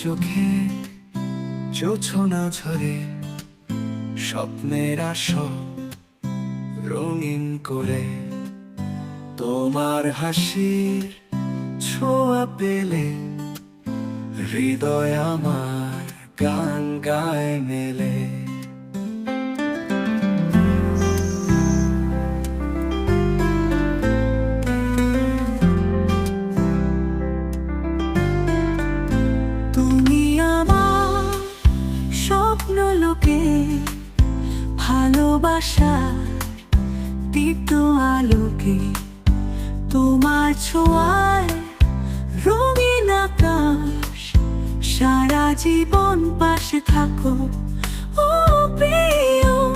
চোখে জোছনা ঝরে স্বপ্নের আসর রঙিন করে তোমার হাসির ছোঁয়া পেলে হৃদয় আমার গান গায় মেলে। তুমি আমার স্বপ্ন লোকে ভালোবাসার দীপ্ত আলোকে, তোমার ছোঁয়ায় রঙিন আকাশ, সারা জীবন পাশে থাকো ও প্রিয়।